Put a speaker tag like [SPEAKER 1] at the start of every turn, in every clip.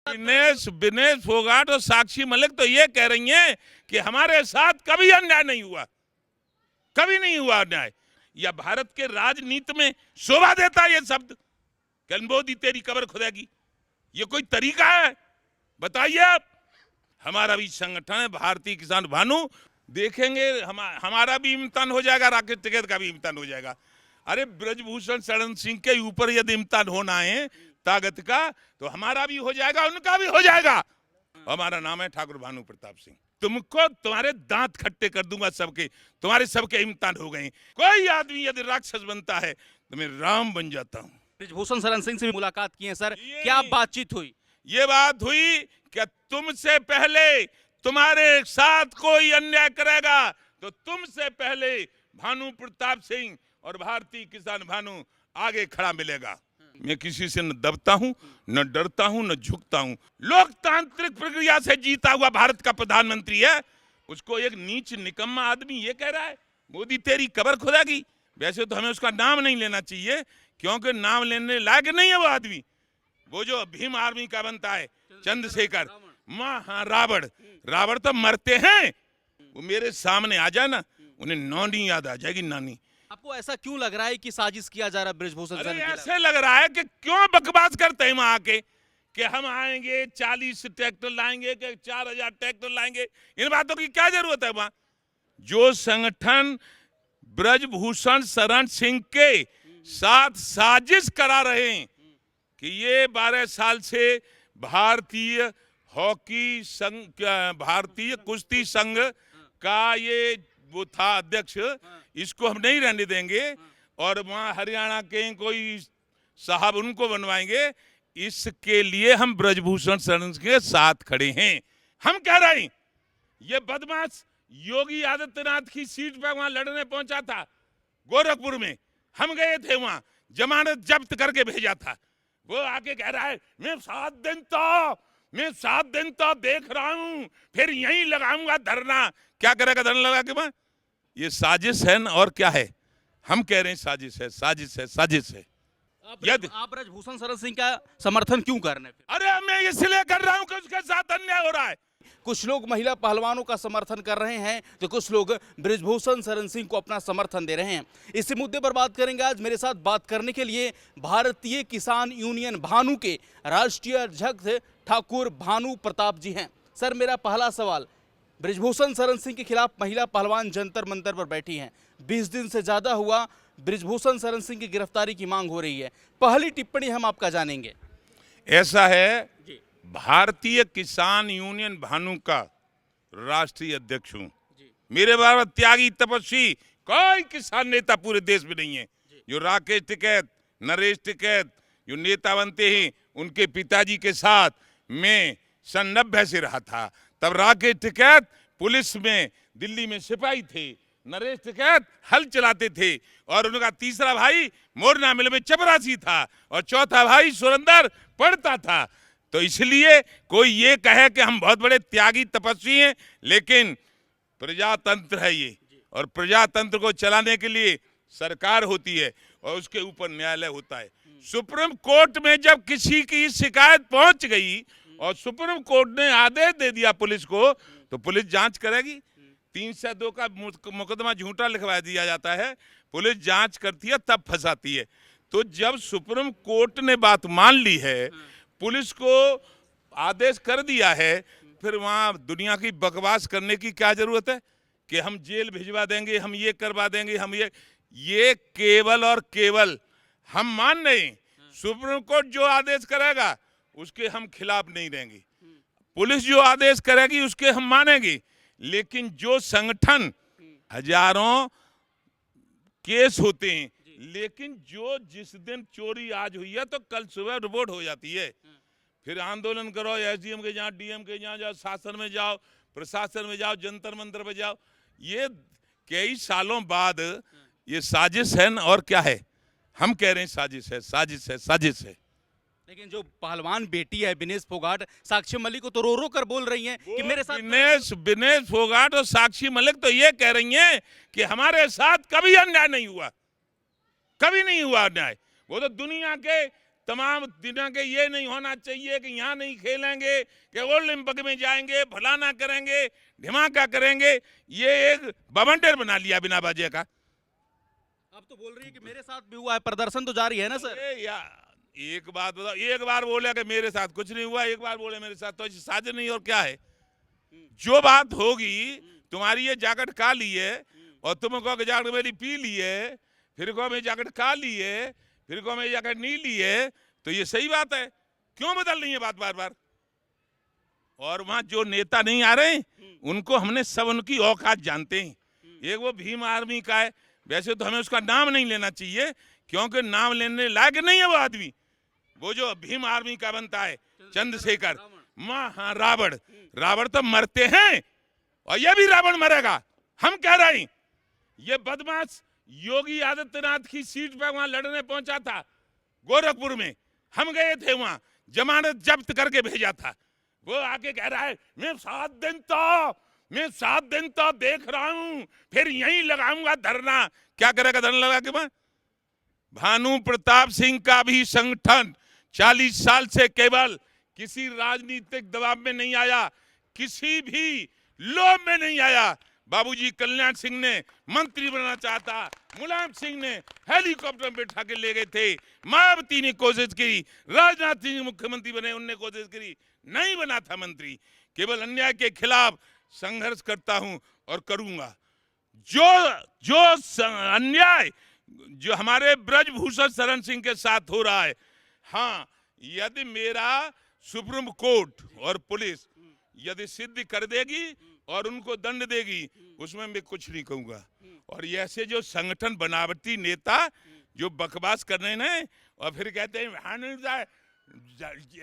[SPEAKER 1] विनेश फोगाट और साक्षी मलिक तो ये कह रही हैं कि हमारे साथ कभी अन्याय नहीं हुआ, कभी नहीं हुआ अन्याय। या भारत के राजनीति में शोभा देता ये शब्द, मोदी तेरी कब्र खुदेगी, ये कोई तरीका है? बताइए आप। हमारा भी संगठन है भारतीय किसान भानु, देखेंगे हमारा भी इम्तिहान हो जाएगा, राकेश टिकैत का भी इम्तिहान हो जाएगा। अरे ब्रजभूषण शरण सिंह के ऊपर यदि इम्तिहान होना है ताकत का, तो हमारा भी हो जाएगा, उनका भी हो जाएगा। हमारा नाम है ठाकुर भानु प्रताप सिंह। तुमको तुम्हारे दांत खट्टे कर दूंगा सबके, तुम्हारे सबके इम्तिहान हो गए। कोई आदमी यदि राक्षस बनता है तो मैं राम बन जाता हूँ।
[SPEAKER 2] ब्रजभूषण शरण सिंह से भी मुलाकात की है सर, क्या बातचीत हुई?
[SPEAKER 1] ये बात हुई कि तुमसे पहले तुम्हारे साथ कोई अन्याय करेगा तो तुमसे पहले भानु प्रताप सिंह और भारतीय किसान भानु आगे खड़ा मिलेगा। मैं किसी से न दबता हूं, न डरता हूं, न झुकता हूं। लोकतांत्रिक प्रक्रिया से जीता हुआ भारत का प्रधानमंत्री है, उसको एक नीच निकम्मा आदमी ये कह रहा है मोदी तेरी कब्र खुदेगी। वैसे तो हमें उसका नाम नहीं लेना चाहिए, क्योंकि नाम लेने लायक नहीं है वो आदमी। वो जो भीम आर्मी का बनता है चंद्रशेखर, हाँ रावण तो मरते हैं। वो मेरे सामने आ जाए ना, उन्हें नानी याद आ जाएगी, नानी।
[SPEAKER 2] आपको ऐसा क्यों लग रहा है कि साजिश किया जा रहा है ब्रजभूषण शरण?
[SPEAKER 1] ऐसे लग रहा है कि क्यों बकवास करते हैं वहां आके कि हम आएंगे 40 ट्रैक्टर लाएंगे, कि 4000 ट्रैक्टर लाएंगे। इन बातों की क्या जरूरत है? वहां जो संगठन ब्रजभूषण शरण सिंह के साथ साजिश करा रहे हैं कि ये 12 साल से भारतीय हॉकी संघ, भारतीय कुश्ती संघ का ये वो था अध्यक्ष, इसको हम नहीं रहने देंगे और वहाँ हरियाणा के कोई साहब उनको बनवाएंगे। इसके लिए हम ब्रजभूषण शरण के साथ खड़े हैं। हम कह रहे हैं ये बदमाश योगी आदित्यनाथ की सीट पर वहां लड़ने पहुंचा था गोरखपुर में, हम गए थे वहां, जमानत जब्त करके भेजा था। वो आके कह रहा है मैं 7 दिन तो देख रहा हूं, फिर यहीं लगाऊंगा धरना। क्या करेगा धरना लगा के? वहां ये साजिश है न, और क्या है? हम कह रहे हैं साजिश है, साजिश है, साजिश है।
[SPEAKER 2] आप ब्रजभूषण शरण सिंह का समर्थन क्यों कर रहे हैं?
[SPEAKER 1] अरे मैं इसलिए कर रहा हूं कि उसके साथ अन्याय हो रहा है।
[SPEAKER 2] कुछ लोग महिला पहलवानों का समर्थन कर रहे हैं तो कुछ लोग ब्रजभूषण शरण सिंह को अपना समर्थन दे रहे हैं। इसी मुद्दे पर बात करेंगे। आज मेरे साथ बात करने के लिए भारतीय किसान यूनियन भानु के राष्ट्रीय अध्यक्ष ठाकुर भानु प्रताप जी हैं। सर, मेरा पहला सवाल, ब्रजभूषण शरण सिंह के खिलाफ महिला पहलवान जंतर मंतर पर बैठी हैं, 20 दिन से ज्यादा हुआ ब्रजभूषण शरण सिंह की गिरफ्तारी की मांग हो रही है। पहली टिप्पणी हम आपका जानेंगे।
[SPEAKER 1] ऐसा है, भारतीय किसान यूनियन भानु का राष्ट्रीय अध्यक्ष हूँ। मेरे बारे त्यागी तपस्वी कोई किसान नेता पूरे देश में नहीं है। जो राकेश टिकैत, नरेश टिकैत जो नेता बनते हैं, उनके पिताजी के साथ मैं सन 90 से रहा था। तब राकेश टिकैत पुलिस में दिल्ली में सिपाही थे, नरेश टिकैत हल चलाते थे, और उनका तीसरा भाई मोरना मिल में चपरासी था, और चौथा भाई सुरेंद्र पढ़ता था। तो इसलिए कोई ये कहे कि हम बहुत बड़े त्यागी तपस्वी हैं, लेकिन प्रजातंत्र है ये, और प्रजातंत्र को चलाने के लिए सरकार होती है और उसके ऊपर न्यायालय होता है। सुप्रीम कोर्ट में जब किसी की शिकायत पहुंच गई और सुप्रीम कोर्ट ने आदेश दे दिया पुलिस को, तो पुलिस जांच करेगी। 302 का मुकदमा झूठा लिखवा दिया जाता है, पुलिस जांच करती है तब फंसाती है। तो जब सुप्रीम कोर्ट ने बात मान ली है, पुलिस को आदेश कर दिया है, फिर वहाँ दुनिया की बकवास करने की क्या जरूरत है कि हम जेल भिजवा देंगे, हम ये करवा देंगे, हम ये केवल और केवल हम मान नहीं। सुप्रीम कोर्ट जो आदेश करेगा उसके हम खिलाफ नहीं रहेंगे, पुलिस जो आदेश करेगी उसके हम मानेंगे। लेकिन जो संगठन हजारों केस होते हैं, लेकिन जो जिस दिन चोरी आज हुई है तो कल सुबह रिपोर्ट हो जाती है, फिर आंदोलन करो, एसडीएम के जहाँ, डीएम के जहाँ जाओ, शासन में जाओ, प्रशासन में जाओ, जंतर मंतर पे जाओ। ये कई सालों बाद ये साजिश है न, और क्या है? हम कह रहे हैं साजिश है, साजिश है, साजिश है।
[SPEAKER 2] लेकिन जो पहलवान बेटी है विनेश फोगाट, साक्षी मलिक को तो रो रो कर बोल रही हैं कि मेरे साथ
[SPEAKER 1] विनेश फोगाट और साक्षी मलिक तो ये कह रही हैं कि हमारे साथ कभी अन्याय नहीं हुआ, कभी नहीं हुआ अन्याय। वो तो दुनिया के तमाम दिनों के ये नहीं होना चाहिए कि यहाँ नहीं खेलेंगे, कि ओलंपिक में जाएंगे, फलाना करेंगे, धमाका करेंगे। ये एक बवंडर बना लिया बिना वजह का।
[SPEAKER 2] आप तो बोल रही है कि मेरे साथ भी हुआ है, प्रदर्शन तो जारी है ना सर?
[SPEAKER 1] यार एक बात बताओ, एक बार बोले कि मेरे साथ कुछ नहीं हुआ, एक बार बोले मेरे साथ, तो साजिश नहीं और क्या है? जो बात होगी, तुम्हारी ये जैकेट खा ली है और तुम कहो कि जैकेट मेरी पी ली है, फिर कहो मैं जैकेट खा ली है, फिर कहो मैं जैकेट नहीं ली है, तो ये सही बात है? क्यों बदल रही है बात बार बार? और वहां जो नेता नहीं आ रहे उनको हमने सब उनकी औकात जानते हैं। एक वो भीम आर्मी का है, वैसे तो हमें उसका नाम नहीं लेना चाहिए क्योंकि नाम लेने लायक नहीं है वो आदमी। वो जो भीम आर्मी का बनता है चंद्रशेखर, हाँ रावण, रावण तो मरते हैं और ये भी रावण मरेगा। हम कह रहे हैं ये बदमाश योगी आदित्यनाथ की सीट पर वहां लड़ने पहुंचा था गोरखपुर में, हम गए थे वहां, जमानत जब्त करके भेजा था। वो आके कह रहा है मैं 7 दिन तो देख रहा हूं, फिर यहीं लगाऊंगा धरना। क्या करेगा धरना लगा के? मैं भानु प्रताप सिंह का भी संगठन 40 साल से केवल किसी राजनीतिक दबाव में नहीं आया, किसी भी लोभ में नहीं आया। बाबूजी कल्याण सिंह ने मंत्री बनना चाहता, मुलायम सिंह ने हेलीकॉप्टर में बैठा के ले गए थे, मायावती ने कोशिश की, राजनाथ सिंह मुख्यमंत्री बने, उनने कोशिश करी, नहीं बना था मंत्री। केवल अन्याय के खिलाफ संघर्ष करता हूं और करूंगा। जो अन्याय जो हमारे ब्रजभूषण शरण सिंह के साथ हो रहा है, हाँ, यदि मेरा सुप्रीम कोर्ट और पुलिस यदि सिद्ध कर देगी और उनको दंड देगी, उसमें मैं कुछ नहीं कहूंगा। और ये ऐसे जो संगठन बनावटी नेता जो बकवास कर रहे हैं और फिर कहते हैं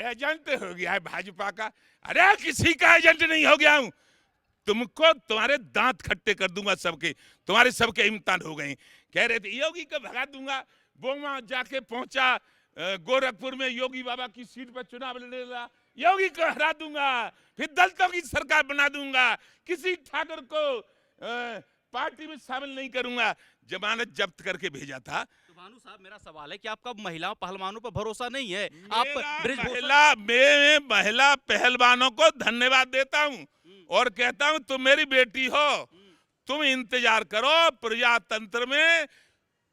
[SPEAKER 1] एजेंट हो गया है भाजपा का। अरे किसी का एजेंट नहीं हो गया हूं, तुमको तुम्हारे दांत खट्टे कर दूंगा सबके, तुम्हारे सबके इम्तिहान हो गए। कह रहे थे योगी को भगा दूंगा, वो वहां जाके पहुंचा गोरखपुर में, योगी बाबा की सीट पर चुनाव लड़ने लगा, योगी को हरा दूंगा, फिर दलितों की सरकार बना दूंगा, किसी ठाकुर को पार्टी में शामिल नहीं करूंगा। जमानत जब्त करके भेजा था।
[SPEAKER 2] तो भानु साहब, मेरा सवाल है कि आपका महिला पहलवानों पर भरोसा नहीं है? आप
[SPEAKER 1] महिला पहलवानों को धन्यवाद देता हूं और कहता हूं तुम मेरी बेटी हो, तुम इंतजार करो। प्रजातंत्र में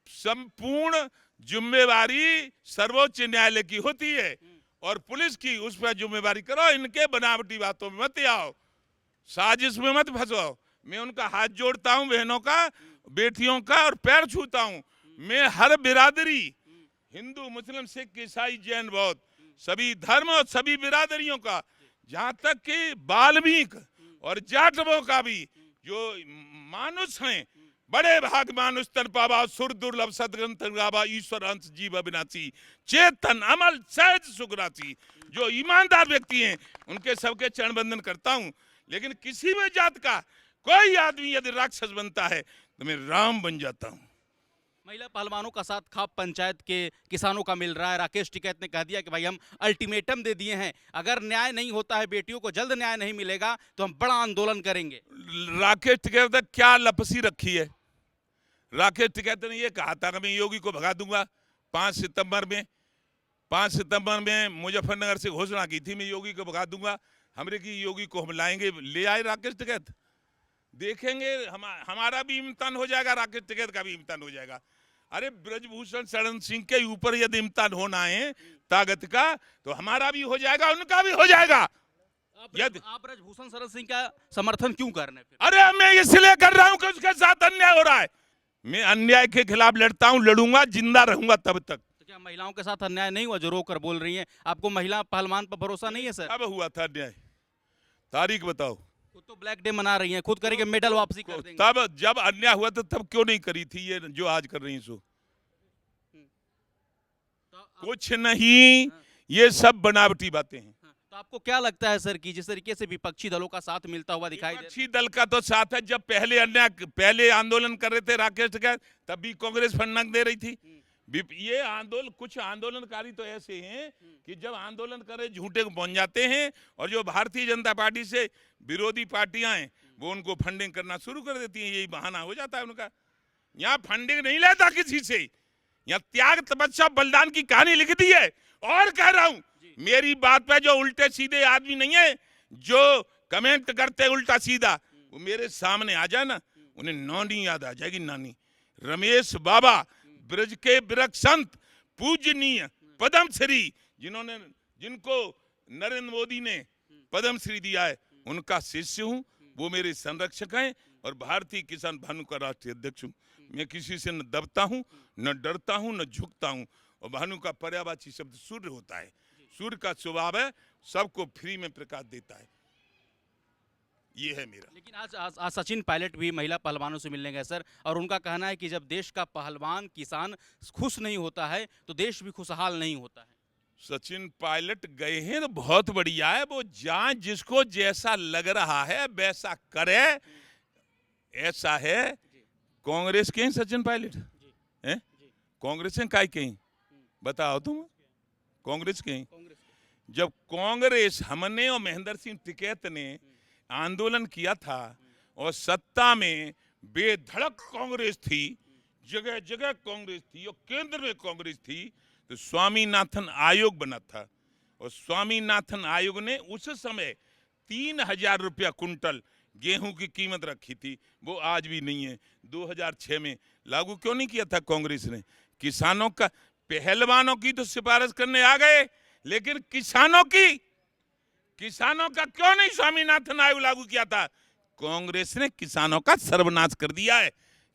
[SPEAKER 1] संपूर्ण जिम्मेवारी सर्वोच्च न्यायालय की होती है और पुलिस की, उस पर जिम्मेवारी करो। इनके बनावटी बातों में मत आओ, साजिश में मत फंसो। मैं उनका हाथ जोड़ता हूं, बहनों का, बेटियों का, और पैर छूता हूं। मैं हर बिरादरी, हिंदू, मुस्लिम, सिख, ईसाई, जैन, बौद्ध, सभी धर्म और सभी बिरादरियों का, जहां तक कि वाल्मीकि और जाटवों का भी जो मानुष हैं, बड़े भाग मानुष तन पावा, सुर दुर्लभ सदग्रंथ गावा, ईश्वर अंश जीव अविनाशी, चेतन अमल सहज सुखरासी, जो ईमानदार व्यक्ति हैं उनके सबके चरण बंदन करता हूं। लेकिन किसी भी जात का कोई आदमी यदि राक्षस बनता है तो मैं राम बन जाता हूं।
[SPEAKER 2] महिला पहलवानों का साथ खाप पंचायत के किसानों का मिल रहा है। राकेश टिकैत ने कह दिया कि भाई हम अल्टीमेटम दे दिए हैं, अगर न्याय नहीं होता है, बेटियों को जल्द न्याय नहीं मिलेगा तो हम बड़ा आंदोलन करेंगे।
[SPEAKER 1] राकेश टिकैत ने क्या लपसी रखी है? राकेश टिकैत ने यह कहा था कि मैं योगी को भगा दूंगा। 5 सितंबर में मुजफ्फरनगर से घोषणा की थी, मैं योगी को भगा दूंगा, हमरे की योगी को हम लाएंगे। ले आए राकेश टिकैत। देखेंगे हमारा भी इम्तिहान हो जाएगा, राकेश टिकैत का भी इम्तिहान हो जाएगा। अरे ब्रजभूषण शरण सिंह के ऊपर यदि इम्तिहान होना है ताकत का, तो हमारा भी हो जाएगा, उनका भी हो जाएगा।
[SPEAKER 2] आप ब्रजभूषण शरण सिंह का समर्थन क्यों कर रहे हैं?
[SPEAKER 1] अरे मैं इसलिए कर रहा हूं कि उसके साथ अन्याय हो रहा है। मैं अन्याय के खिलाफ लड़ता हूं, लड़ूंगा, जिंदा रहूंगा तब तक।
[SPEAKER 2] तो क्या महिलाओं के साथ अन्याय नहीं हुआ जो रो कर बोल रही हैं? आपको महिला पहलवान पर भरोसा नहीं है सर?
[SPEAKER 1] कब हुआ था अन्याय? तारीख बताओ।
[SPEAKER 2] खुद तो ब्लैक डे मना रही हैं, खुद करेंगे मेडल वापसी कर देंगे।
[SPEAKER 1] तब जब अन्याय हुआ तो तब क्यों नहीं करी थी ये जो आज कर रही सो? कुछ नहीं, ये सब बनावटी बातें हैं।
[SPEAKER 2] तो आपको क्या लगता है सर कि जिस तरीके से विपक्षी दलों का साथ मिलता हुआ दिखाई दे?
[SPEAKER 1] विपक्षी दल का तो साथ है। जब पहले आंदोलन कर रहे थे राकेश टिकैत, तब भी कांग्रेस फंड दे रही थी। ये कुछ आंदोलनकारी तो ऐसे हैं कि जब आंदोलन करे झूठे को पहुंच जाते हैं, और जो भारतीय जनता पार्टी से विरोधी पार्टियां हैं वो उनको फंडिंग करना शुरू कर देती हैं। यही बहाना हो जाता है उनका। यहाँ फंडिंग नहीं लेता किसी से, यहाँ त्याग तपस्या बलिदान की कहानी लिख दी है और कह रहा हूं, मेरी बात पे जो उल्टे सीधे आदमी नहीं है, जो कमेंट करते उल्टा सीधा, वो मेरे सामने आ जाए ना, उन्हें नानी याद आ जाएगी, नानी। रमेश बाबा, ब्रज के वृक्ष संत, पूजनीय पद्मश्री, जिनको नरेंद्र मोदी ने पद्मश्री दिया है, उनका शिष्य हूं। वो मेरे संरक्षक हैं और भारतीय किसान भानु का राष्ट्रीय अध्यक्ष हूं। मैं किसी से न दबता हूं, न डरता हूं, न झुकता हूं। और भानु का पर्यायवाची शब्द सूर्य होता है। सूर्य का स्वभाव है सबको फ्री में प्रकाश देता है। ये है मेरा।
[SPEAKER 2] लेकिन आज सचिन पायलट भी महिला पहलवानों से मिलने गए सर, और उनका कहना है कि जब देश का पहलवान किसान खुश नहीं होता है तो देश भी खुशहाल नहीं होता है।
[SPEAKER 1] सचिन पायलट गए हैं तो बहुत बढ़िया है, वो जाए, जिसको जैसा लग रहा है वैसा करे। ऐसा है, कांग्रेस के हैं सचिन पायलट हैं? कांग्रेस हैं काय के हैं? बताओ तुम, कांग्रेस के हैं? जब कांग्रेस, हमने और महेंद्र सिंह टिकैत ने आंदोलन किया था और सत्ता में बेधड़क कांग्रेस थी, जगह जगह कांग्रेस थी और केंद्र में कांग्रेस थी, तो स्वामीनाथन आयोग बना था। और स्वामीनाथन आयोग ने उस समय 3000 रुपया कुंटल गेहूं की कीमत रखी थी। वो आज भी नहीं है। 2006 में लागू क्यों नहीं किया था कांग्रेस ने? किसानों का, पहलवानों की तो सिफारिश करने आ गए, लेकिन किसानों का क्यों नहीं स्वामीनाथन आयोग लागू किया था? कांग्रेस ने किसानों का सर्वनाश कर दिया है।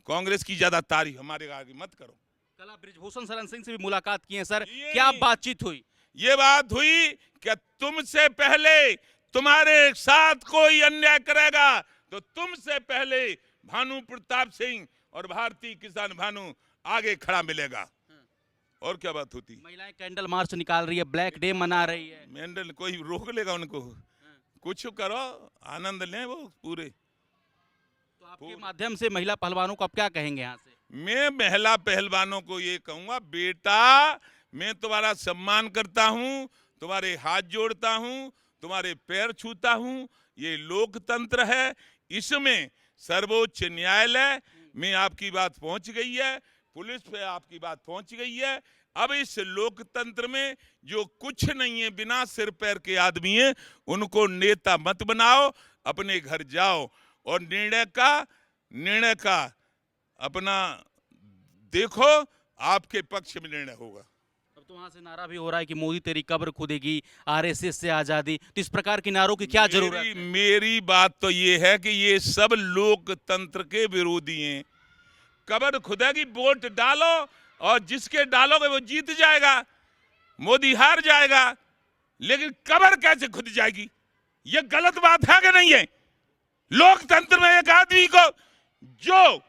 [SPEAKER 1] कांग्रेस की ज्यादा तारीफ हमारे आगे मत करो।
[SPEAKER 2] कल आप बृजभूषण शरण सिंह से भी मुलाकात की है सर, क्या बातचीत हुई?
[SPEAKER 1] ये बात हुई कि तुमसे पहले तुम्हारे साथ कोई अन्याय करेगा तो तुमसे पहले भानु प्रताप सिंह और भारतीय किसान भानु आगे खड़ा मिलेगा। और क्या बात होती?
[SPEAKER 2] महिलाएं कैंडल मार्च निकाल रही है, ब्लैक डे मना रही है।
[SPEAKER 1] मैंडल कोई रोक लेगा उनको? कुछ करो, आनंद लें वो पूरे।
[SPEAKER 2] तो आपके माध्यम से महिला पहलवानों को आप क्या कहेंगे यहाँ से?
[SPEAKER 1] मैं महिला पहलवानों को ये कहूंगा, बेटा मैं तुम्हारा सम्मान करता हूं, तुम्हारे हाथ जोड़ता हूं, तुम्हारे पैर छूता हूं। ये लोकतंत्र है, इसमें सर्वोच्च न्यायालय में आपकी बात पहुंच गई है, पुलिस पे आपकी बात पहुंच गई है। अब इस लोकतंत्र में जो कुछ नहीं है, बिना सिर पैर के आदमी है, उनको नेता मत बनाओ, अपने घर जाओ और निर्णय का अपना देखो, आपके पक्ष में निर्णय होगा।
[SPEAKER 2] अब तो वहां से नारा भी हो रहा है कि मोदी तेरी कब्र खुदेगी, आरएसएस से आजादी। तो इस प्रकार की नारों की क्या जरूरत है?
[SPEAKER 1] मेरी बात तो ये है कि ये सब लोकतंत्र के विरोधी हैं। कब्र खुदेगी, वोट डालो और जिसके डालोगे वो जीत जाएगा, मोदी हार जाएगा, लेकिन कब्र कैसे खुद जाएगी? ये गलत बात है कि नहीं है? लोकतंत्र में एक आदमी को, जो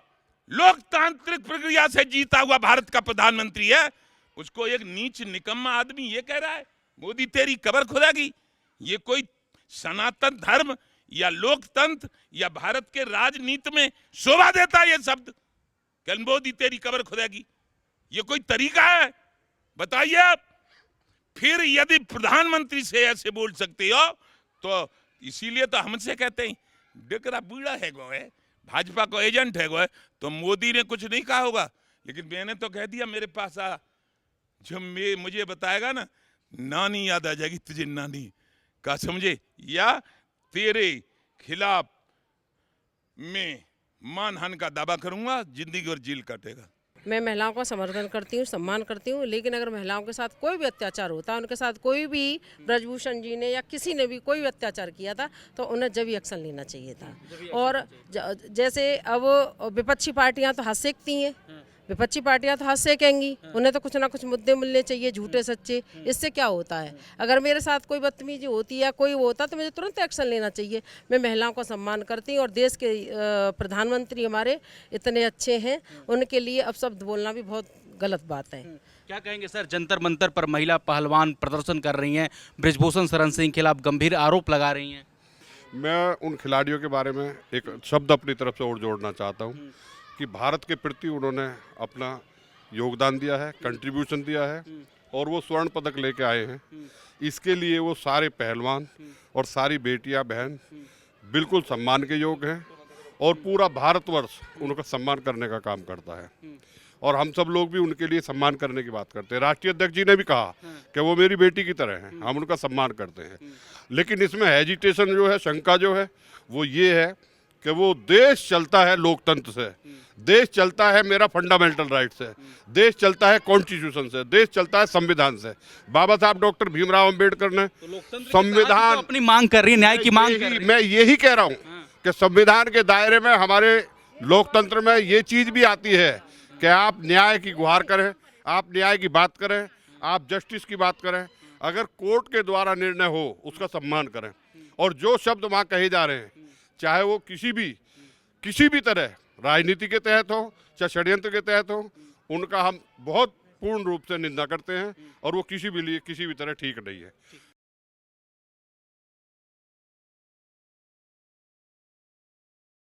[SPEAKER 1] लोकतांत्रिक प्रक्रिया से जीता हुआ भारत का प्रधानमंत्री है, उसको एक नीच निकम्मा आदमी ये कह रहा है मोदी तेरी कब्र खुदेगी। ये कोई सनातन धर्म या लोकतंत्र या भारत के राजनीति में शोभा देता है ये शब्द? कल मोदी तेरी कब्र खुदेगी, ये कोई तरीका है? बताइए आप। फिर यदि प्रधानमंत्री से ऐसे बोल सकते हो तो इसीलिए तो हमसे कहते हैं डेकरा बूढ़ा है गो है, भाजपा को एजेंट है गो है। तो मोदी ने कुछ नहीं कहा होगा, लेकिन मैंने तो कह दिया मेरे पास आ, जो मुझे बताएगा ना, नानी याद आ जाएगी तुझे, नानी का समझे, या तेरे खिलाफ मैं मानहानि का दावा करूंगा, जिंदगी और जेल काटेगा।
[SPEAKER 3] मैं महिलाओं का समर्थन करती हूँ, सम्मान करती हूँ, लेकिन अगर महिलाओं के साथ कोई भी अत्याचार होता है, उनके साथ कोई भी ब्रजभूषण जी ने या किसी ने भी कोई भी अत्याचार किया था, तो उन्हें जब भी एक्शन लेना चाहिए था। और जैसे अब विपक्षी पार्टियां तो हाथ सेकती हैं, विपक्षी पार्टियां तो हाथ सेकेंगी, उन्हें तो कुछ ना कुछ मुद्दे मिलने चाहिए, झूठे सच्चे। इससे क्या होता है? अगर मेरे साथ कोई बदतमीजी होती है या कोई वो होता तो मुझे तुरंत एक्शन लेना चाहिए। मैं महिलाओं का सम्मान करती हूँ और देश के प्रधानमंत्री हमारे इतने अच्छे हैं, उनके लिए अब शब्द बोलना भी बहुत गलत बात है।
[SPEAKER 2] क्या कहेंगे सर, जंतर मंतर पर महिला पहलवान प्रदर्शन कर रही हैं, बृजभूषण शरण सिंह के खिलाफ गंभीर आरोप लगा रही हैं?
[SPEAKER 4] मैं उन खिलाड़ियों के बारे में एक शब्द अपनी तरफ से और जोड़ना चाहता हूँ कि भारत के प्रति उन्होंने अपना योगदान दिया है, कंट्रीब्यूशन दिया है और वो स्वर्ण पदक लेके आए हैं। इसके लिए वो सारे पहलवान और सारी बेटियां बहन बिल्कुल सम्मान के योग्य हैं और पूरा भारतवर्ष उनका सम्मान करने का काम करता है। और हम सब लोग भी उनके लिए सम्मान करने की बात करते हैं। राष्ट्रीय अध्यक्ष जी ने भी कहा कि वो मेरी बेटी की तरह हैं, हम उनका सम्मान करते हैं। लेकिन इसमें हेजिटेशन जो है, शंका जो है, वो ये है कि वो देश चलता है लोकतंत्र से, देश चलता है मेरा फंडामेंटल राइट से, देश चलता है कॉन्स्टिट्यूशन से, देश चलता है संविधान से। बाबा साहब डॉक्टर भीमराव अंबेडकर ने संविधान
[SPEAKER 2] अपनी मांग कर रही है, न्याय की मांग कर रही है।
[SPEAKER 4] मैं यही कह रहा हूँ कि संविधान के दायरे में हमारे लोकतंत्र में ये चीज भी आती है कि आप न्याय की गुहार करें, आप न्याय की बात करें, आप जस्टिस की बात करें, अगर कोर्ट के द्वारा निर्णय हो उसका सम्मान करें। और जो शब्द वहाँ कहे जा रहे हैं, चाहे वो किसी भी तरह राजनीति के तहत हो चाहे षड्यंत्र के तहत हो, उनका हम बहुत पूर्ण रूप से निंदा करते हैं और वो किसी भी तरह ठीक नहीं है।